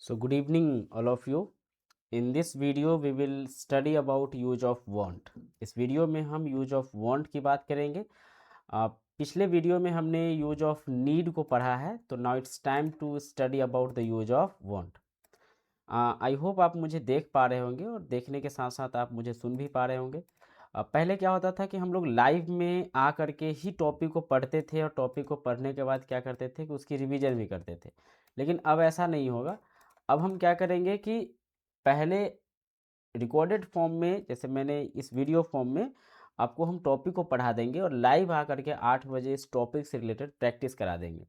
So good evening all of you. In this video we will study about use of want. इस video में हम use of want की बात करेंगे। पिछले वीडियो में हमने यूज ऑफ नीड को पढ़ा है, तो now it's time to study about the use of want. I hope आप मुझे देख पा रहे होंगे और देखने के साथ साथ आप मुझे सुन भी पा रहे होंगे। पहले क्या होता था कि हम लोग लाइव में आ करके ही टॉपिक को पढ़ते थे और टॉपिक को पढ़ने के बाद क्या करते थे कि उसकी रिवीजन भी करते थे। लेकिन अब ऐसा नहीं होगा। अब हम क्या करेंगे कि पहले रिकॉर्डेड फॉर्म में, जैसे मैंने इस वीडियो फॉर्म में आपको हम टॉपिक को पढ़ा देंगे और लाइव आकर के 8 बजे इस टॉपिक से रिलेटेड प्रैक्टिस करा देंगे,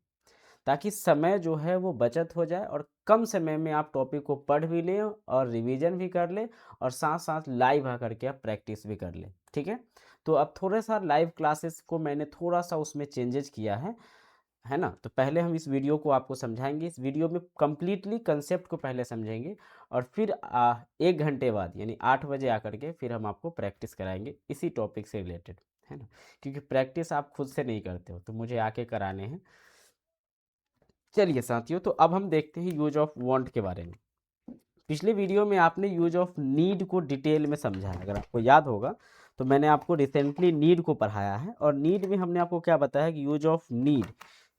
ताकि समय जो है वो बचत हो जाए और कम समय में आप टॉपिक को पढ़ भी लें और रिवीजन भी कर लें और साथ साथ लाइव आकर के आप प्रैक्टिस भी कर लें। ठीक है, तो अब थोड़ा सा लाइव क्लासेस को मैंने थोड़ा सा उसमें चेंजेस किया है ना। तो पहले हम इस वीडियो को आपको समझाएंगे। इस वीडियो में कंप्लीटली कंसेप्ट को पहले समझेंगे और फिर 1 घंटे बाद यानी 8 बजे आकर के फिर हम आपको प्रैक्टिस कराएंगे इसी टॉपिक से रिलेटेड, है ना। क्योंकि प्रैक्टिस आप खुद से नहीं करते हो, तो मुझे आके कराने हैं। चलिए साथियों, तो अब हम देखते हैं यूज ऑफ वांट के बारे में। पिछले वीडियो में आपने यूज ऑफ नीड को डिटेल में समझा है, अगर आपको याद होगा तो मैंने आपको रिसेंटली नीड को पढ़ाया है। और नीड में हमने आपको क्या बताया कि यूज ऑफ नीड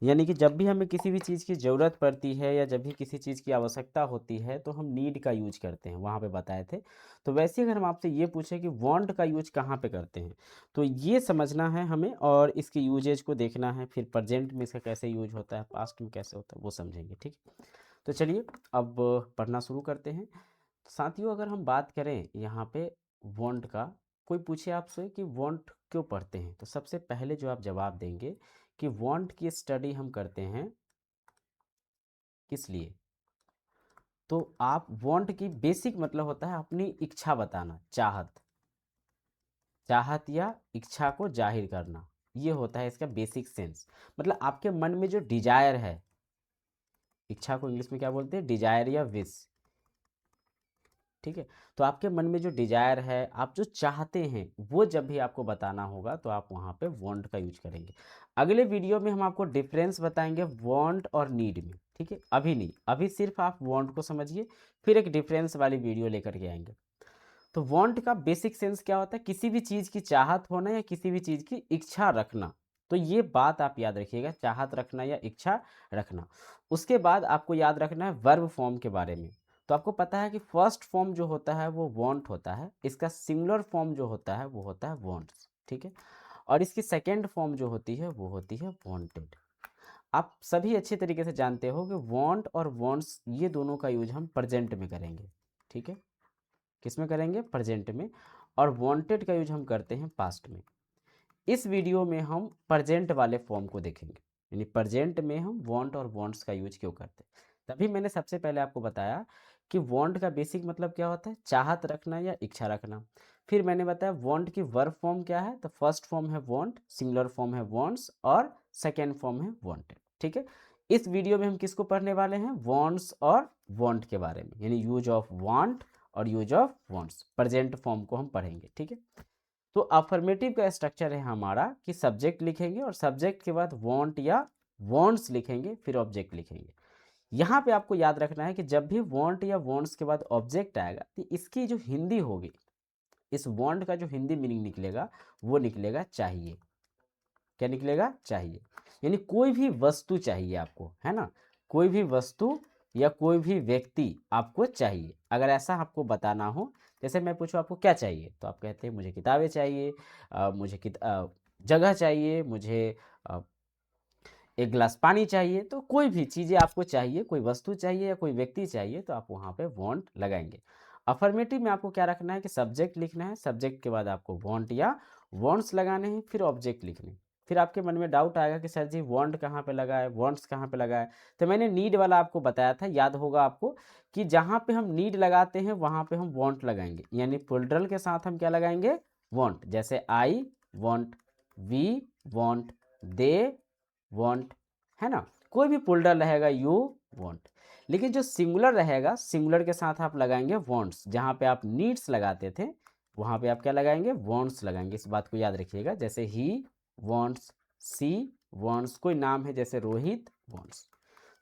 यानी कि जब भी हमें किसी भी चीज़ की ज़रूरत पड़ती है या जब भी किसी चीज़ की आवश्यकता होती है तो हम नीड का यूज करते हैं, वहाँ पे बताए थे। तो वैसे अगर हम आपसे ये पूछें कि वांट का यूज कहाँ पे करते हैं, तो ये समझना है हमें और इसके यूजेज को देखना है। फिर प्रेजेंट में इसका कैसे यूज होता है, पास्ट में कैसे होता है, वो समझेंगे। ठीक है, तो चलिए अब पढ़ना शुरू करते हैं। साथियों, अगर हम बात करें यहाँ पे वांट का, कोई पूछे आपसे कि वांट क्यों पढ़ते हैं, तो सबसे पहले जो आप जवाब देंगे कि वांट की स्टडी हम करते हैं किस लिए। तो आप वांट की बेसिक मतलब होता है अपनी इच्छा बताना, चाहत, चाहत या इच्छा को जाहिर करना, ये होता है इसका बेसिक सेंस। मतलब आपके मन में जो डिजायर है, इच्छा को इंग्लिश में क्या बोलते हैं, डिजायर या विश। ठीक है, तो आपके मन में जो डिजायर है, आप जो चाहते हैं, वो जब भी आपको बताना होगा तो आप वहाँ पे वांट का यूज करेंगे। अगले वीडियो में हम आपको डिफरेंस बताएंगे वांट और नीड में। ठीक है, अभी नहीं, अभी सिर्फ आप वांट को समझिए, फिर एक डिफरेंस वाली वीडियो लेकर के आएंगे। तो वांट का बेसिक सेंस क्या होता है, किसी भी चीज़ की चाहत होना या किसी भी चीज़ की इच्छा रखना। तो ये बात आप याद रखिएगा, चाहत रखना या इच्छा रखना। उसके बाद आपको याद रखना है वर्ब फॉर्म के बारे में। तो आपको पता है कि फर्स्ट फॉर्म जो होता है वो वांट होता है, इसका सिंगुलर फॉर्म जो होता है वो होता है वांट्स। ठीक है, और इसकी सेकेंड फॉर्म जो होती है वो होती है वांटेड। आप सभी अच्छे तरीके से जानते हो कि वांट और वांट्स ये दोनों का यूज हम प्रेजेंट में करेंगे। ठीक है, किस में करेंगे, प्रेजेंट में। और वांटेड का यूज हम करते हैं पास्ट में। इस वीडियो में हम प्रेजेंट वाले फॉर्म को देखेंगे, यानी प्रेजेंट में हम वांट और वांट्स का यूज क्यों करते हैं। तभी मैंने सबसे पहले आपको बताया कि वांट का बेसिक मतलब क्या होता है, चाहत रखना या इच्छा रखना। फिर मैंने बताया वांट की वर्ब फॉर्म क्या है, तो फर्स्ट फॉर्म है वांट, सिंगुलर फॉर्म है वांट्स और सेकेंड फॉर्म है वांटेड। ठीक है, इस वीडियो में हम किसको पढ़ने वाले हैं, वांट्स और वांट के बारे में, यानी यूज ऑफ वांट और use of wants, present form को हम पढ़ेंगे। ठीक है, तो अफर्मेटिव का स्ट्रक्चर है हमारा कि सब्जेक्ट लिखेंगे और सब्जेक्ट के बाद वांट या वांट्स लिखेंगे, फिर ऑब्जेक्ट लिखेंगे। यहाँ पे आपको याद रखना है कि जब भी वांट या वांट्स के बाद ऑब्जेक्ट आएगा तो इसकी जो हिंदी होगी, इस वांट का जो हिंदी मीनिंग निकलेगा वो निकलेगा चाहिए। क्या निकलेगा, चाहिए। यानी कोई भी वस्तु चाहिए आपको, है ना, कोई भी वस्तु या कोई भी व्यक्ति आपको चाहिए। अगर ऐसा आपको बताना हो, जैसे मैं पूछूं आपको क्या चाहिए, तो आप कहते हैं मुझे किताबें चाहिए, मुझे जगह चाहिए, मुझे अ, एक गिलास पानी चाहिए। तो कोई भी चीज़ें आपको चाहिए, कोई वस्तु चाहिए या कोई व्यक्ति चाहिए, तो आप वहाँ पे वांट लगाएंगे। अफर्मेटिव में आपको क्या रखना है कि सब्जेक्ट लिखना है, सब्जेक्ट के बाद आपको वांट या वांट्स लगाने हैं, फिर ऑब्जेक्ट लिखने हैं। फिर आपके मन में डाउट आएगा कि सर जी वांट कहाँ पे लगा है, वांट्स कहाँ पे लगा है। तो मैंने नीड वाला आपको बताया था, याद होगा आपको, कि जहाँ पे हम नीड लगाते हैं वहाँ पे हम वांट लगाएंगे, यानी प्लुरल के साथ हम क्या लगाएंगे, वांट। जैसे I want, we want, they want, है ना। कोई भी प्लुरल रहेगा यू वांट। लेकिन जो सिंगुलर रहेगा, सिंगुलर के साथ आप लगाएंगे वांट्स। जहाँ पे आप नीड्स लगाते थे वहाँ पे आप क्या लगाएंगे, वांट्स लगाएंगे। इस बात को याद रखिएगा। जैसे ही वांट्स, सी वांट्स, कोई नाम है जैसे रोहित वांट्स।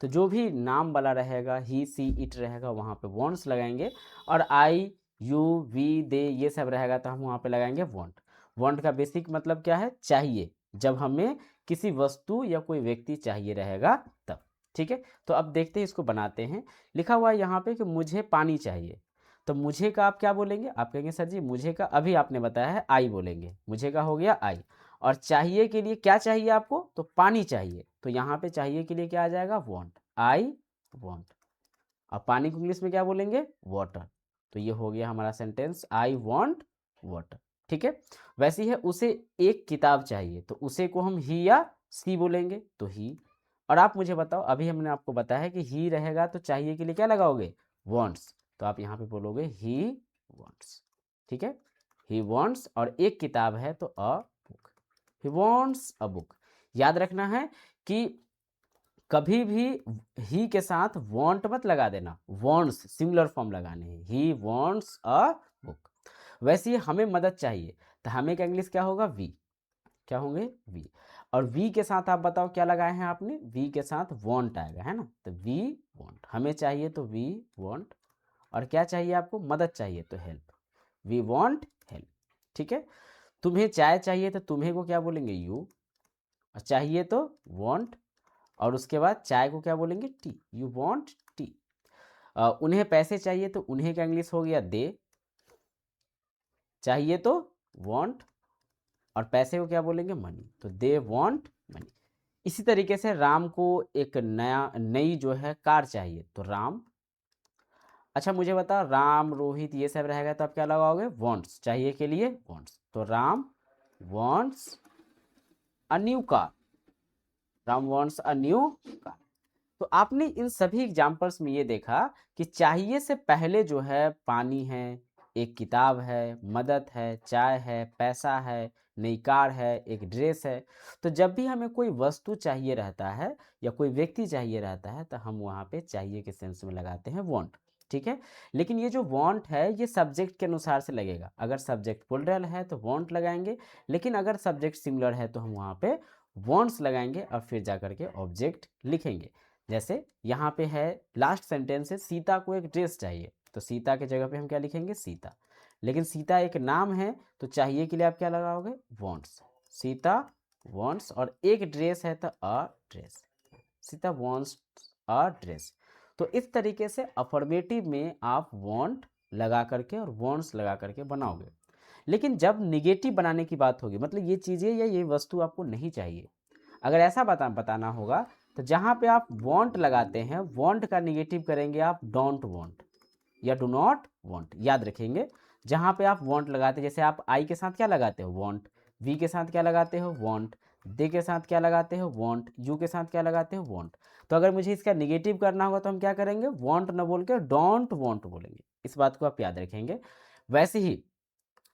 तो जो भी नाम वाला रहेगा, ही सी इट रहेगा, वहाँ पे वॉन्ट्स लगाएंगे। और आई यू वी दे ये सब रहेगा तो हम वहाँ पे लगाएंगे वॉन्ट। वॉन्ट का बेसिक मतलब क्या है? चाहिए। जब हमें किसी वस्तु या कोई व्यक्ति चाहिए रहेगा तब। ठीक है, तो अब देखते हैं, इसको बनाते हैं। लिखा हुआ है यहाँ पे कि मुझे पानी चाहिए। तो मुझे का आप क्या बोलेंगे? आप कहेंगे सर जी मुझे का अभी आपने बताया है आई बोलेंगे, मुझे का हो गया आई। और चाहिए के लिए क्या चाहिए आपको? तो पानी चाहिए। तो यहाँ पे चाहिए के लिए क्या आ जाएगा? Want, I want. अब पानी को इंग्लिश में क्या बोलेंगे? वाटर। तो ये हो गया हमारा सेंटेंस, आई वॉन्ट वाटर। ठीक है, वैसे ही है उसे एक किताब चाहिए, तो उसे को हम ही या सी बोलेंगे, तो ही। और आप मुझे बताओ, अभी हमने आपको बताया है कि ही रहेगा तो चाहिए के लिए क्या लगाओगे? वॉन्ट्स। तो आप यहाँ पे बोलोगे ही वॉन्ट्स। ठीक है, ही वॉन्ट्स, और एक किताब है तो a book, he wants a book. याद रखना है कि कभी भी ही के साथ वांट मत लगा देना, वांट्स सिंगुलर फॉर्म लगाने हैं, ही वांट्स अ बुक। वैसे ही हमें मदद चाहिए, तो हमें का इंग्लिश क्या होगा? वी। क्या होंगे? वी। और वी के साथ आप बताओ क्या लगाए हैं आपने? वी के साथ वांट आएगा, है ना? तो वी वांट, हमें चाहिए तो वी वांट। और क्या चाहिए आपको? मदद चाहिए तो हेल्प, वी वांट हेल्प। ठीक है, तुम्हें चाय चाहिए तो तुम्हें को क्या बोलेंगे? यू। और चाहिए तो वांट। और उसके बाद चाय को क्या बोलेंगे? T, you want T. उन्हें पैसे चाहिए तो उन्हें का इंग्लिश हो गया दे। चाहिए तो वांट, और पैसे को क्या बोलेंगे? मनी, तो दे वांट मनी। इसी तरीके से राम को एक नई जो है कार चाहिए, तो राम। अच्छा मुझे बताओ, राम रोहित ये सब रहेगा तो आप क्या लगाओगे? वांट्स, चाहिए के लिए वांट्स, तो Ram wants a new car, Ram wants a new car. तो आपने इन सभी एग्जाम्पल्स में ये देखा कि चाहिए से पहले जो है पानी है, एक किताब है, मदद है, चाय है, पैसा है, नई कार है, एक ड्रेस है। तो जब भी हमें कोई वस्तु चाहिए रहता है या कोई व्यक्ति चाहिए रहता है तो हम वहाँ पे चाहिए के सेंस में लगाते हैं वांट। ठीक है, लेकिन ये जो वांट है ये सब्जेक्ट के अनुसार से लगेगा। अगर सब्जेक्ट प्लूरल है तो वांट लगाएंगे, लेकिन अगर सब्जेक्ट सिंगुलर है तो हम वहाँ पे वांट्स लगाएंगे और फिर जाकर के ऑब्जेक्ट लिखेंगे। जैसे यहाँ पे है लास्ट सेंटेंस है, सीता को एक ड्रेस चाहिए, तो सीता के जगह पे हम क्या लिखेंगे? सीता। लेकिन सीता एक नाम है तो चाहिए के लिए आप क्या लगाओगे? Wants, Sita wants. और एक ड्रेस है तो a dress, Sita wants a dress. तो इस तरीके से अफर्मेटिव में आप वांट लगा करके और वांट्स लगा करके बनाओगे। लेकिन जब निगेटिव बनाने की बात होगी, मतलब ये चीज़ें या ये वस्तु आपको नहीं चाहिए, अगर ऐसा बताना होगा, तो जहाँ पे आप वांट लगाते हैं, वांट का निगेटिव करेंगे आप डोंट वांट या डू नॉट वांट। याद रखेंगे, जहाँ पे आप वांट लगाते हैं, जैसे आप आई के साथ क्या लगाते हो? वांट। वी के साथ क्या लगाते हो? वांट। दे के साथ क्या लगाते हो? वांट। यू के साथ क्या लगाते हो? वांट। तो अगर मुझे इसका निगेटिव करना होगा तो हम क्या करेंगे? वांट न बोल के डोंट वांट बोलेंगे। इस बात को आप याद रखेंगे। वैसे ही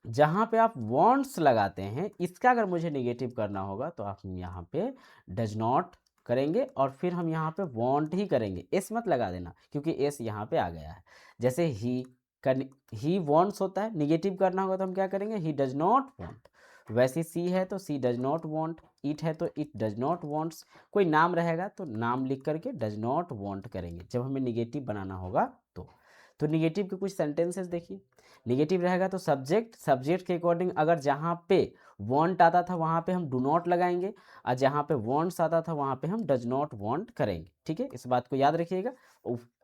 जहाँ पे आप वांट्स लगाते हैं, इसका अगर मुझे निगेटिव करना होगा तो आप यहाँ पे डज नॉट करेंगे और फिर हम यहाँ पे वांट ही करेंगे। एस मत लगा देना क्योंकि एस यहाँ पे आ गया है। जैसे ही वांट्स होता है, निगेटिव करना होगा तो हम क्या करेंगे? ही डज नॉट वांट। वैसे सी है तो सी डज नॉट वांट, इट है तो इट डज नॉट वांट्स। कोई नाम रहेगा तो नाम लिख करके डज नॉट वांट करेंगे जब हमें निगेटिव बनाना होगा तो निगेटिव के कुछ सेंटेंसेस देखिए। निगेटिव रहेगा तो सब्जेक्ट के अकॉर्डिंग अगर जहाँ पे वांट आता था वहाँ पे हम डू नॉट लगाएंगे, और जहाँ पे वांट्स आता था वहाँ पे हम डज नॉट वांट करेंगे। ठीक है, इस बात को याद रखिएगा।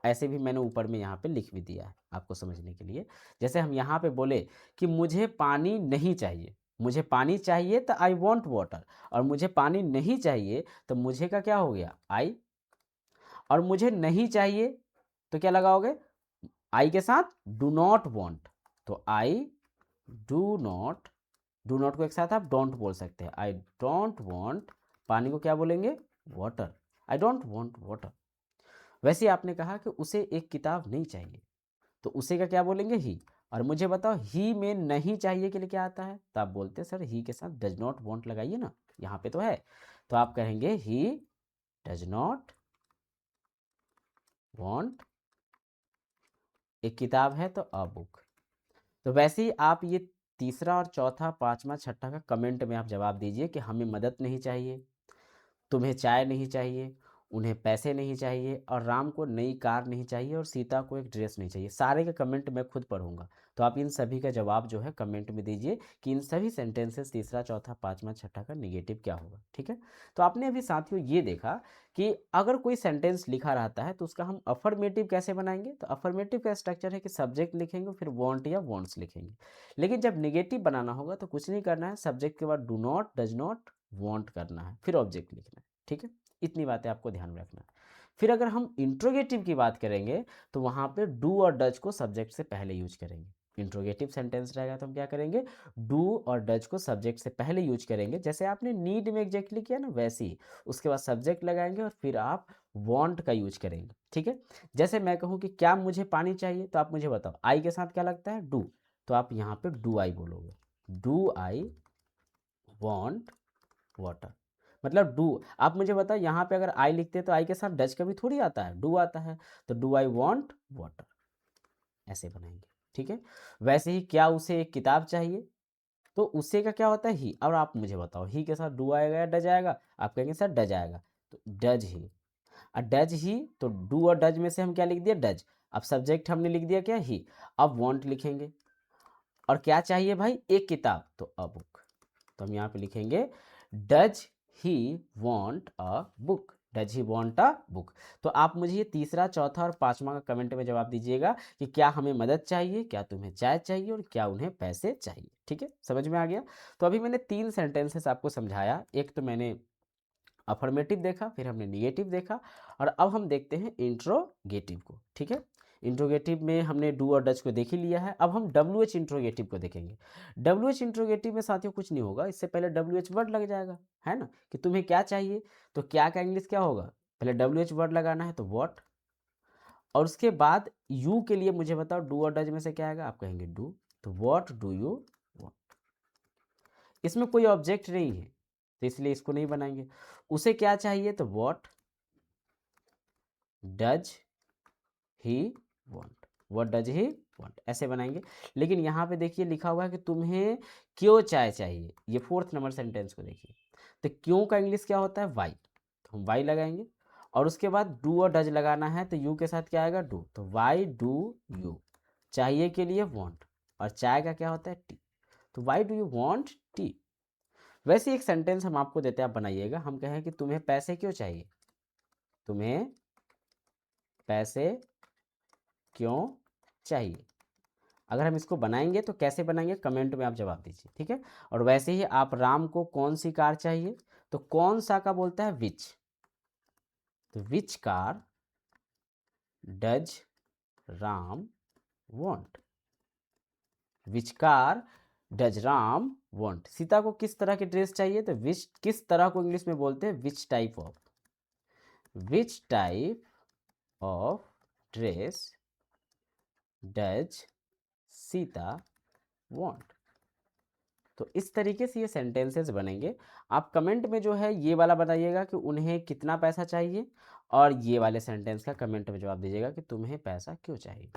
ऐसे भी मैंने ऊपर में यहाँ पे लिख भी दिया है आपको समझने के लिए। जैसे हम यहाँ पे बोले कि मुझे पानी नहीं चाहिए, मुझे पानी चाहिए तो आई वॉन्ट वाटर, और मुझे पानी नहीं चाहिए तो मुझे का क्या हो गया? आई। और मुझे नहीं चाहिए तो क्या लगाओगे? आई के साथ डू नॉट वॉन्ट, तो आई डू नॉट को एक साथ आप डोंट बोल सकते हैं। आई डोंट वॉन्ट, पानी को क्या बोलेंगे? Water, I don't want water. वैसे आपने कहा कि उसे एक किताब नहीं चाहिए, तो उसे का क्या बोलेंगे? ही। और मुझे बताओ ही में नहीं चाहिए के लिए क्या आता है? तो आप बोलते हैं सर ही के साथ डज नॉट वॉन्ट लगाइए ना, यहाँ पे तो है। तो आप कहेंगे ही डज नॉट वॉन्ट, एक किताब है तो अ बुक। तो वैसे ही आप ये तीसरा और चौथा पांचवा छठा का कमेंट में आप जवाब दीजिए कि हमें मदद नहीं चाहिए, तुम्हें चाय नहीं चाहिए, उन्हें पैसे नहीं चाहिए, और राम को नई कार नहीं चाहिए, और सीता को एक ड्रेस नहीं चाहिए। सारे के कमेंट मैं खुद पढ़ूंगा, तो आप इन सभी का जवाब जो है कमेंट में दीजिए कि इन सभी सेंटेंसेस तीसरा चौथा पाँचवा छठा का निगेटिव क्या होगा। ठीक है, तो आपने अभी साथियों ये देखा कि अगर कोई सेंटेंस लिखा रहता है तो उसका हम अफर्मेटिव कैसे बनाएंगे। तो अफर्मेटिव का स्ट्रक्चर है कि सब्जेक्ट लिखेंगे, फिर वांट या वांट्स लिखेंगे। लेकिन जब निगेटिव बनाना होगा तो कुछ नहीं करना है, सब्जेक्ट के बाद do not, does not, want करना है, फिर ऑब्जेक्ट लिखना है। ठीक है, इतनी बातें आपको ध्यान में रखना है। फिर अगर हम इंट्रोगेटिव की बात करेंगे तो वहां पे डू और डज को सब्जेक्ट से पहले यूज करेंगे। इंट्रोगेटिव सेंटेंस रहेगा तो हम क्या करेंगे, डू और डज को सब्जेक्ट से पहले यूज करेंगे, जैसे आपने नीड में एग्जैक्टली किया ना वैसे ही। उसके बाद सब्जेक्ट लगाएंगे और फिर आप वांट का यूज करेंगे। ठीक है, जैसे मैं कहूँ कि क्या मुझे पानी चाहिए, तो आप मुझे बताओ आई के साथ क्या लगता है, डू, तो आप यहाँ पे डू आई बोलोगे, डू आई वांट वाटर, मतलब डू। आप मुझे बताओ यहाँ पे अगर आई लिखते हैं तो आई के साथ डज का भी थोड़ी आता है, डू आता है, तो डू आई वांट वाटर, ऐसे बनाएंगे। ठीक है, वैसे ही क्या उसे एक किताब चाहिए, तो उसे का क्या होता है ही। और आप मुझे बताओ ही के साथ डू आएगा या डज आएगा, आप कहेंगे सर डज आएगा, तो डज ही। और डज ही, तो डू और डज में से हम क्या लिख दिया, डज। अब सब्जेक्ट हमने लिख दिया क्या, ही। अब वांट लिखेंगे, और क्या चाहिए भाई, एक किताब, तो अ बुक। तो हम यहाँ पे लिखेंगे does he want a book, does he want a book. तो आप मुझे ये तीसरा चौथा और पांचवा का कमेंट में जवाब दीजिएगा कि क्या हमें मदद चाहिए, क्या तुम्हें चाय चाहिए, और क्या उन्हें पैसे चाहिए। ठीक है, समझ में आ गया। तो अभी मैंने तीन सेंटेंसेस आपको समझाया, एक तो मैंने अफर्मेटिव देखा, फिर हमने निगेटिव देखा, और अब हम देखते हैं इंट्रोगेटिव को। ठीक है, इंट्रोगेटिव में हमने डू और डच को देख ही लिया है, अब हम डब्ल्यू एच इंट्रोगेटिव को देखेंगे। डब्ल्यू एच इंट्रोगेटिव में साथियों कुछ नहीं होगा, इससे पहले डब्ल्यू एच वर्ड लग जाएगा, है ना, कि तुम्हें क्या चाहिए, तो क्या का इंग्लिश क्या होगा, पहले डब्ल्यू एच वर्ड लगाना है तो वॉट, और उसके बाद यू के लिए मुझे बताओ डू और डच में से क्या आएगा, आप कहेंगे डू, तो वॉट डू यू वॉट। इसमें कोई ऑब्जेक्ट नहीं है तो इसलिए इसको नहीं बनाएंगे। उसे क्या चाहिए, तो what does he want, what does he want, ऐसे बनाएंगे। लेकिन यहाँ पे देखिए लिखा हुआ है कि तुम्हें क्यों चाय चाहिए, ये फोर्थ नंबर सेंटेंस को देखिए, तो क्यों का इंग्लिश क्या होता है, वाई, तो हम वाई लगाएंगे, और उसके बाद डू और डज लगाना है, तो यू के साथ क्या आएगा, डू, तो वाई डू यू, चाहिए के लिए वॉन्ट, और चाय का क्या होता है, टी, तो why do you want tea. वैसे एक सेंटेंस हम आपको देते हैं, आप बनाइएगा। हम कहें कि तुम्हें पैसे क्यों चाहिए, तुम्हें पैसे क्यों चाहिए। अगर हम इसको बनाएंगे तो कैसे बनाएंगे, कमेंट में आप जवाब दीजिए। ठीक है, और वैसे ही आप राम को कौन सी कार चाहिए, तो कौन सा का बोलता है विच, तो which car does Ram want, which car does Ram want. Sita को किस तरह की ड्रेस चाहिए, तो विच, किस तरह को इंग्लिश में बोलते हैं, which type of, which type of dress does Sita want. तो इस तरीके से ये सेंटेंसेस बनेंगे। आप कमेंट में जो है ये वाला बताइएगा कि उन्हें कितना पैसा चाहिए, और ये वाले सेंटेंस का कमेंट में जवाब दीजिएगा कि तुम्हें पैसा क्यों चाहिए।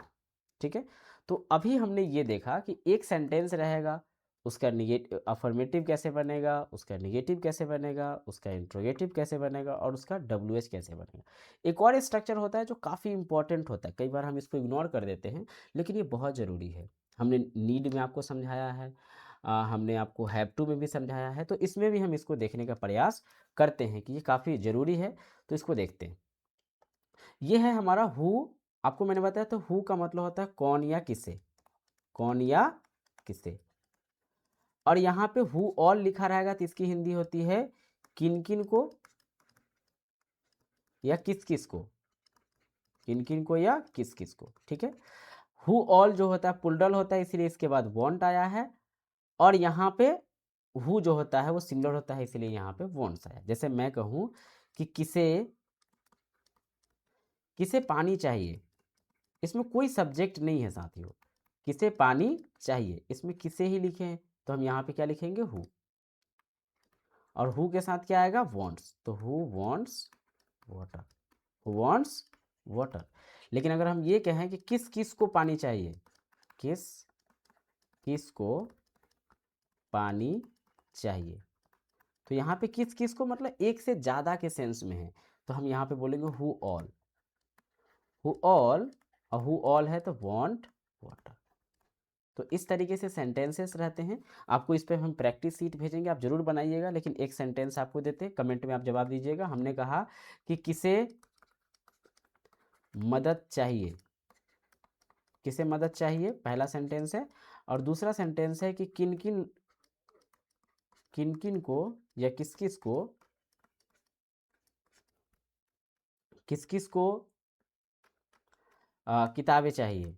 ठीक है, तो अभी हमने ये देखा कि एक सेंटेंस रहेगा, उसका निगेटिव अफर्मेटिव कैसे बनेगा, उसका निगेटिव कैसे बनेगा, उसका इंट्रोगेटिव कैसे बनेगा, और उसका डब्ल्यू एच कैसे बनेगा। एक और स्ट्रक्चर होता है जो काफ़ी इंपॉर्टेंट होता है, कई बार हम इसको इग्नोर कर देते हैं, लेकिन ये बहुत ज़रूरी है। हमने नीड में आपको समझाया है, हमने आपको हैव टू में भी समझाया है, तो इसमें भी हम इसको देखने का प्रयास करते हैं कि ये काफ़ी ज़रूरी है। तो इसको देखते हैं, ये है हमारा हु। आपको मैंने बताया तो हु का मतलब होता है कौन या किसे, कौन या किसे, और यहाँ पे हु ऑल लिखा रहेगा तो इसकी हिंदी होती है किन किन को या किस किस को, किन किन को या किस किस को। ठीक है, हु ऑल जो होता है पुल्डल होता है, इसलिए इसके बाद वॉन्ट आया है, और यहाँ पे हु जो होता है वो सिंगुलर होता है, इसलिए यहाँ पे वॉन्ट्स आया। जैसे मैं कहूँ कि किसे किसे पानी चाहिए, इसमें कोई सब्जेक्ट नहीं है साथियों, किसे पानी चाहिए, इसमें किसे ही लिखे हैं, तो हम यहाँ पे क्या लिखेंगे, हु, और हु के साथ क्या आएगा, वॉन्ट्स, तो who wants water, who wants water. लेकिन अगर हम ये कहें कि किस किस को पानी चाहिए, किस किस को पानी चाहिए, तो यहाँ पे किस किस को मतलब एक से ज़्यादा के सेंस में है, तो हम यहाँ पे बोलेंगे हु ऑल, हु ऑल, और हु ऑल है तो वांट वाटर। तो इस तरीके से सेंटेंसेस रहते हैं। आपको इस पे हम प्रैक्टिस सीट भेजेंगे, आप जरूर बनाइएगा, लेकिन एक सेंटेंस आपको देते हैं, कमेंट में आप जवाब दीजिएगा। हमने कहा कि किसे मदद चाहिए, किसे मदद चाहिए, पहला सेंटेंस है। और दूसरा सेंटेंस है कि किन किन, किन किन को या किस किस को, किस किस को किताबें चाहिए,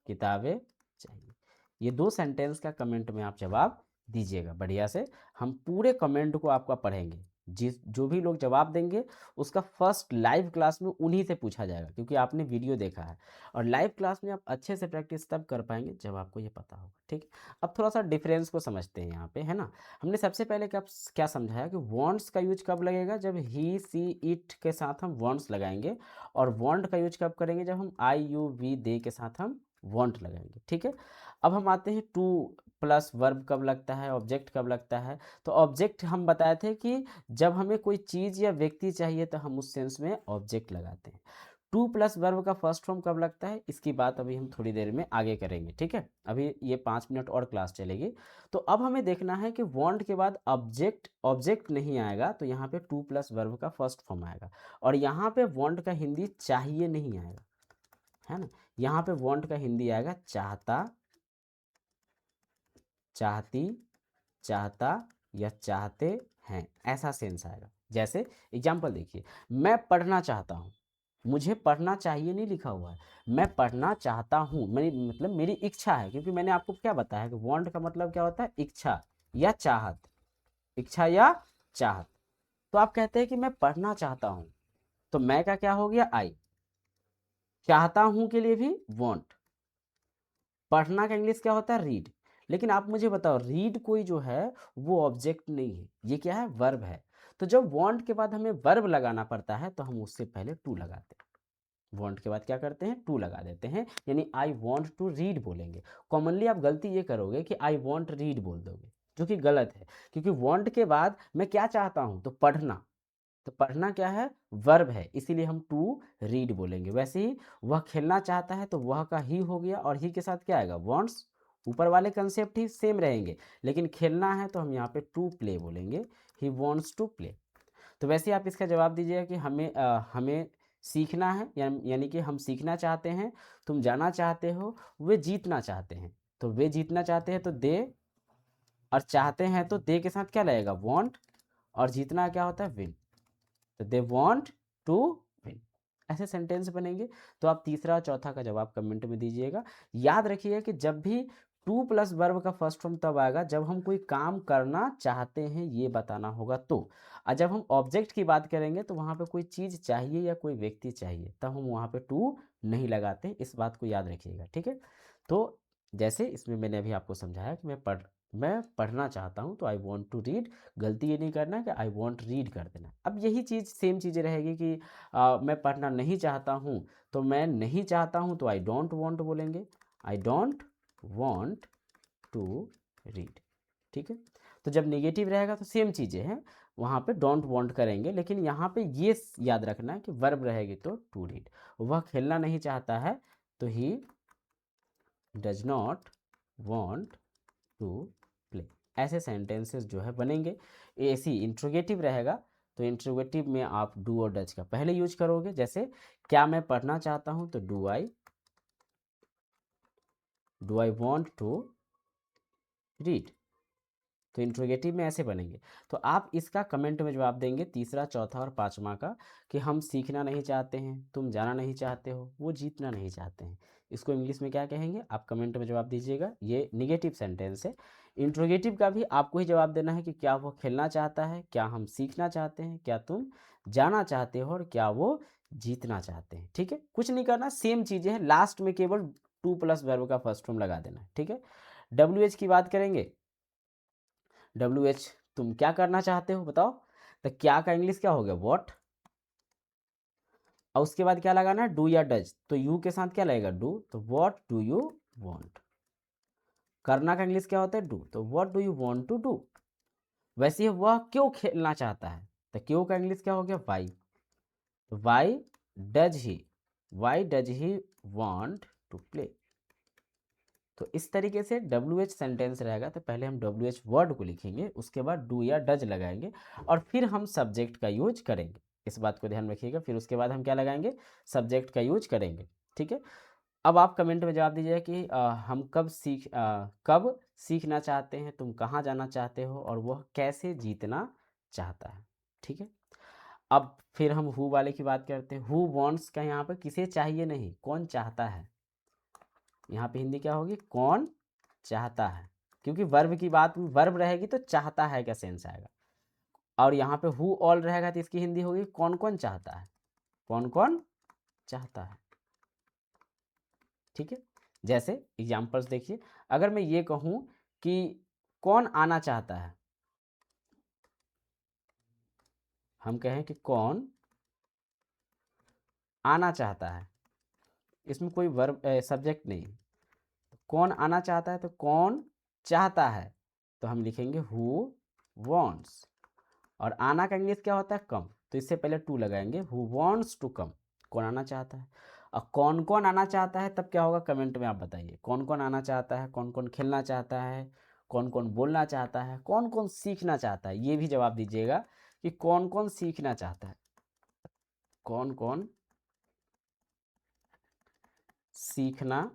किताबें चाहिए। ये दो सेंटेंस का कमेंट में आप जवाब दीजिएगा बढ़िया से। हम पूरे कमेंट को आपका पढ़ेंगे, जिस जो भी लोग जवाब देंगे उसका फर्स्ट लाइव क्लास में उन्हीं से पूछा जाएगा, क्योंकि आपने वीडियो देखा है। और लाइव क्लास में आप अच्छे से प्रैक्टिस तब कर पाएंगे जब आपको ये पता होगा, ठीक है। अब थोड़ा सा डिफरेंस को समझते हैं यहाँ पे, है ना। हमने सबसे पहले क्या क्या समझाया कि वांट्स का यूज कब लगेगा, जब ही सी इट के साथ हम वांट्स लगाएंगे। और वांट का यूज कब करेंगे, जब हम आई यू वी दे के साथ हम वांट लगाएंगे, ठीक है। अब हम आते हैं टू प्लस वर्ब कब लगता है, ऑब्जेक्ट कब लगता है। तो ऑब्जेक्ट हम बताए थे कि जब हमें कोई चीज़ या व्यक्ति चाहिए तो हम उस सेंस में ऑब्जेक्ट लगाते हैं। टू प्लस वर्ब का फर्स्ट फॉर्म कब लगता है, इसकी बात अभी हम थोड़ी देर में आगे करेंगे, ठीक है। अभी ये 5 मिनट और क्लास चलेगी। तो अब हमें देखना है कि वांट के बाद ऑब्जेक्ट, ऑब्जेक्ट नहीं आएगा, तो यहाँ पे टू प्लस वर्ब का फर्स्ट फॉर्म आएगा। और यहाँ पे वांट का हिंदी चाहिए नहीं आएगा, है ना। यहाँ पे वांट का हिंदी आएगा चाहता, चाहती, चाहता या चाहते हैं, ऐसा सेंस आएगा। जैसे एग्जाम्पल देखिए, मैं पढ़ना चाहता हूँ, मुझे पढ़ना चाहिए नहीं लिखा हुआ है, मैं पढ़ना चाहता हूँ, मेरी मतलब मेरी इच्छा है, क्योंकि मैंने आपको क्या बताया कि वांट का मतलब क्या होता है, इच्छा या चाहत, इच्छा या चाहत। तो आप कहते हैं कि मैं पढ़ना चाहता हूँ, तो मैं का क्या हो गया, आई। चाहता हूँ के लिए भी वांट। पढ़ना का इंग्लिश क्या होता है, रीड। लेकिन आप मुझे बताओ, रीड कोई जो है वो ऑब्जेक्ट नहीं है, ये क्या है, वर्ब है। तो जब वांट के बाद हमें वर्ब लगाना पड़ता है तो हम उससे पहले टू लगाते हैं। वांट के बाद क्या करते हैं, टू लगा देते हैं, यानी आई वांट टू रीड बोलेंगे। कॉमनली आप गलती ये करोगे कि आई वांट रीड बोल दोगे, जो कि गलत है, क्योंकि वांट के बाद मैं क्या चाहता हूं, तो पढ़ना। तो पढ़ना क्या है, वर्ब है, इसीलिए हम टू रीड बोलेंगे। वैसे ही वह खेलना चाहता है तो वह का ही हो गया, और ही के साथ क्या आएगा, वांट्स। ऊपर वाले कंसेप्ट ही सेम रहेंगे, लेकिन खेलना है तो हम यहाँ पे टू प्ले बोलेंगे, ही वांट्स टू प्ले। तो वैसे ही आप इसका जवाब दीजिएगा कि हमें सीखना है, यानी कि हम सीखना चाहते हैं। तुम जाना चाहते हो, वे जीतना चाहते हैं। तो वे जीतना चाहते हैं तो दे, और चाहते हैं तो दे के साथ क्या लगेगा, वांट। और जीतना क्या होता है, विन। तो दे वॉन्ट टू विन, ऐसे सेंटेंस बनेंगे। तो आप तीसरा और चौथा का जवाब कमेंट में दीजिएगा। याद रखिए कि जब भी टू प्लस वर्ब का फर्स्ट फॉर्म तब आएगा जब हम कोई काम करना चाहते हैं, ये बताना होगा तो। और जब हम ऑब्जेक्ट की बात करेंगे तो वहाँ पे कोई चीज़ चाहिए या कोई व्यक्ति चाहिए, तब हम वहाँ पे टू नहीं लगाते, इस बात को याद रखिएगा, ठीक है। तो जैसे इसमें मैंने अभी आपको समझाया कि मैं पढ़ना चाहता हूँ, तो आई वॉन्ट टू रीड। गलती ये नहीं करना कि आई वॉन्ट रीड कर देना। अब यही चीज़ सेम चीज़ें रहेगी कि मैं पढ़ना नहीं चाहता हूँ, तो मैं नहीं चाहता हूँ तो आई डोंट वॉन्ट बोलेंगे, I don't want to read, ठीक है। तो जब नेगेटिव रहेगा तो सेम चीज़ें हैं, वहाँ पे डोंट वॉन्ट करेंगे, लेकिन यहाँ पे ये याद रखना है कि वर्ब रहेगी तो टू रीड। वह खेलना नहीं चाहता है तो he does not want to play. ऐसे सेंटेंसेस जो है बनेंगे। ऐसी इंट्रोगेटिव रहेगा तो इंट्रोगेटिव में आप डू और डज का पहले यूज करोगे। जैसे क्या मैं पढ़ना चाहता हूं, तो do I want to read. तो इंट्रोगेटिव में ऐसे बनेंगे। तो आप इसका कमेंट में जवाब देंगे, तीसरा, चौथा और पांचवा का, कि हम सीखना नहीं चाहते हैं, तुम जाना नहीं चाहते हो, वो जीतना नहीं चाहते हैं। इसको इंग्लिश में क्या कहेंगे, आप कमेंट में जवाब दीजिएगा। ये निगेटिव सेंटेंस है। इंट्रोगेटिव का भी आपको ही जवाब देना है कि क्या वो खेलना चाहता है, क्या हम सीखना चाहते हैं, क्या तुम जाना चाहते हो, और क्या वो जीतना चाहते हैं, ठीक है। कुछ नहीं करना, सेम चीज़ें हैं, लास्ट में केवल टू प्लस वर्ब का फर्स्ट फॉर्म लगा देना है, ठीक है। WH की बात करेंगे। WH, तुम क्या करना चाहते हो बताओ। तो क्या का इंग्लिश क्या हो गया, वॉट। और उसके बाद क्या लगाना है, डू या डज। तो यू के साथ क्या लगेगा, डू। तो वॉट डू यू वॉन्ट। करना का इंग्लिश क्या होता है, डू। तो what do you want to do. वैसे वह क्यों खेलना चाहता है, तो क्यू का इंग्लिश क्या हो गया? वाई। तो why does he want to play. तो इस तरीके से WH सेंटेंस रहेगा। तो पहले हम WH वर्ड को लिखेंगे, उसके बाद डू या डज लगाएंगे और फिर हम सब्जेक्ट का यूज करेंगे। इस बात को ध्यान रखिएगा। फिर उसके बाद हम क्या लगाएंगे? सब्जेक्ट का यूज करेंगे। ठीक है। अब आप कमेंट में जवाब दीजिए कि हम कब सीखना चाहते हैं, तुम कहाँ जाना चाहते हो और वह कैसे जीतना चाहता है। ठीक है। अब फिर हम हु वाले की बात करते हैं। हु वांट्स का यहाँ पर किसे चाहिए नहीं, कौन चाहता है। यहाँ पे हिंदी क्या होगी? कौन चाहता है। क्योंकि वर्ब की बात में वर्ब रहेगी तो चाहता है का सेंस आएगा। और यहाँ पे हु ऑल रहेगा तो इसकी हिंदी होगी कौन कौन चाहता है, कौन कौन चाहता है। ठीक है। जैसे एग्जाम्पल्स देखिए, अगर मैं ये कहूँ कि कौन आना चाहता है, हम कहें कि कौन आना चाहता है, इसमें कोई वर्ब सब्जेक्ट नहीं। कौन आना चाहता है तो कौन चाहता है, तो हम लिखेंगे हु वॉन्ट्स। और आना का इंग्लिश क्या होता है? कम। तो इससे पहले टू लगाएंगे, हु वॉन्ट्स टू कम, कौन आना चाहता है। और कौन कौन आना चाहता है तब क्या होगा? कमेंट में आप बताइए कौन कौन आना चाहता है, कौन कौन खेलना चाहता है, कौन कौन बोलना चाहता है, कौन कौन सीखना चाहता है। ये भी जवाब दीजिएगा कि कौन कौन सीखना चाहता है, कौन कौन सीखना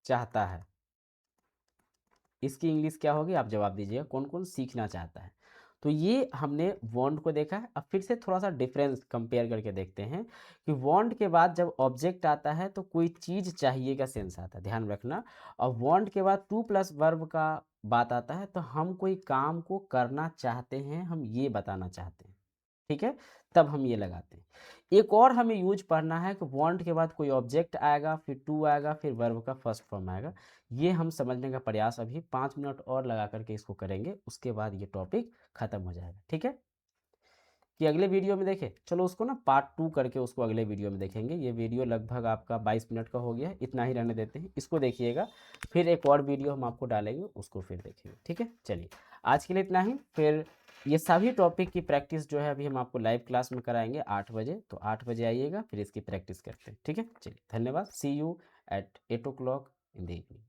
चाहता है। इसकी इंग्लिश क्या होगी? आप जवाब दीजिएगा कौन कौन सीखना चाहता है। तो ये हमने वांट को देखा है। अब फिर से थोड़ा सा डिफरेंस कंपेयर करके देखते हैं कि वांट के बाद जब ऑब्जेक्ट आता है तो कोई चीज़ चाहिए का सेंस आता है, ध्यान रखना। और वांट के बाद टू प्लस वर्ब का बात आता है तो हम कोई काम को करना चाहते हैं, हम ये बताना चाहते हैं। ठीक है। तब हम ये लगाते हैं। एक और हमें यूज पढ़ना है कि वांट के बाद कोई ऑब्जेक्ट आएगा, फिर टू आएगा, फिर वर्ब का फर्स्ट फॉर्म आएगा। ये हम समझने का प्रयास अभी 5 मिनट और लगा करके इसको करेंगे, उसके बाद ये टॉपिक खत्म हो जाएगा। ठीक है। कि अगले वीडियो में देखें, चलो उसको ना पार्ट 2 करके उसको अगले वीडियो में देखेंगे। ये वीडियो लगभग आपका 22 मिनट का हो गया है, इतना ही रहने देते हैं, इसको देखिएगा। फिर एक और वीडियो हम आपको डालेंगे, उसको फिर देखेंगे। ठीक है। चलिए आज के लिए इतना ही। फिर ये सभी टॉपिक की प्रैक्टिस जो है अभी हम आपको लाइव क्लास में कराएंगे 8 बजे। तो 8 बजे आइएगा, फिर इसकी प्रैक्टिस करते हैं। ठीक है। चलिए धन्यवाद। See you at 8 o'clock in the evening.